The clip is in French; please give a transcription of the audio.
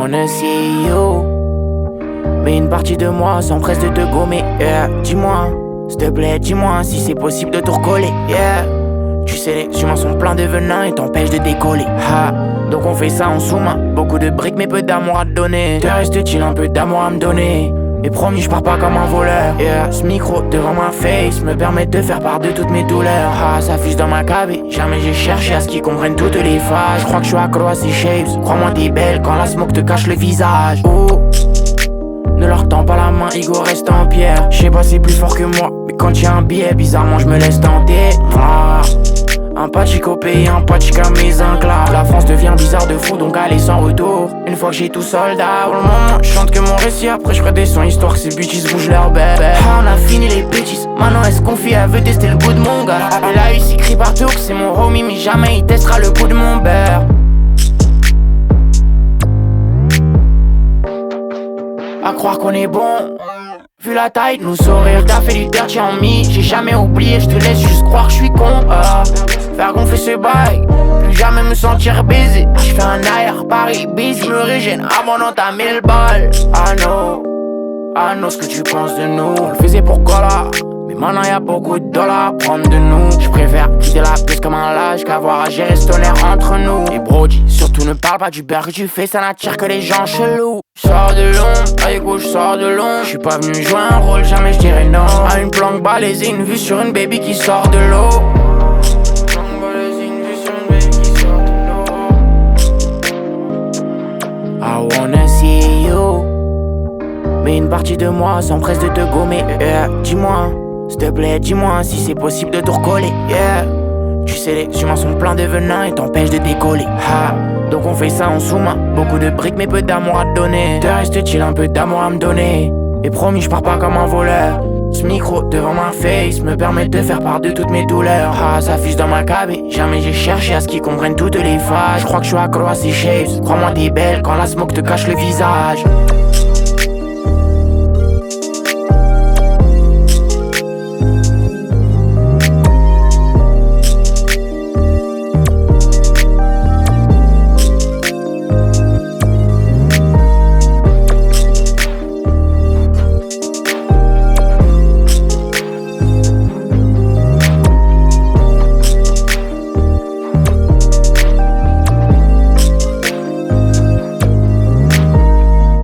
wanna see you. Mais une partie de moi s'empresse de te gommer, yeah. Dis-moi, s'il te plaît, dis-moi si c'est possible de te recoller, yeah. Tu sais, les humains sont pleins de venin et t'empêchent de décoller, ha. Donc on fait ça en sous-main, beaucoup de briques mais peu d'amour à te donner. Te reste-t-il un peu d'amour à me donner? Et promis, je pars pas comme un voleur, yeah. Ce micro devant ma face me permet de faire part de toutes mes douleurs, ah, ça fuse dans ma cabine. Jamais j'ai cherché à ce qu'ils comprennent toutes les phases. Je crois que je suis accro à ces shapes. Crois-moi t'es belle quand la smoke te cache le visage. Oh, ne leur tends pas la main, ego reste en pierre. Je sais pas c'est plus fort que moi, mais quand y'a un billet, bizarrement je me laisse tenter, ah. Un pachico payé, un pachica mes inclats. La France devient bizarre de fou, donc allez sans retour. Une fois que j'ai tout soldat, pour le moment je chante que mon récit. Après je redescends histoire que ces bitches bougent leur bébé. Ah, on a fini les bitches, maintenant elle se confie, elle veut tester le goût de mon gars. Elle a eu s'y crie partout que c'est mon homie, mais jamais il testera le goût de mon beurre. À croire qu'on est bon, vu la taille de nos sourires. T'as fait du dirty en mi, j'ai jamais oublié. Je te laisse juste croire que je suis con, faire gonfler ce bail, plus jamais me sentir baisé. Je fais un air Paris busy, je me régène avant d'entamer le bal. I know ce que tu penses de nous. On le faisait pour Gola, mais maintenant y'a beaucoup de dollars à prendre de nous. Je préfère quitter la piste comme un lâche qu'avoir à gérer ce tonnerre entre nous. Et brody, surtout ne parle pas du beurre que tu fais, ça n'attire que les gens chelous. J'sors de l'ombre, avec gauche j'sors de l'ombre. J'suis pas venu jouer un rôle, jamais j'dirais non. À une planque balaisée, une vue sur une baby qui sort de l'eau. I wanna see you. Mais une partie de moi s'empresse de te gommer, yeah. Dis-moi, s'il te plaît, dis-moi si c'est possible de te recoller, yeah. Tu sais, les humains sont pleins de venin et t'empêchent de décoller, ha. Donc on fait ça en sous-main, beaucoup de briques mais peu d'amour à te donner. Te reste-t-il un peu d'amour à me donner? Et promis, je pars pas comme un voleur. Ce micro devant ma face me permet de faire part de toutes mes douleurs, ah, ça fuse dans ma cabine. Jamais j'ai cherché à ce qu'ils comprennent toutes les phases. Je crois que je suis accro à ces shapes. Crois-moi t'es belle quand la smoke te cache le visage.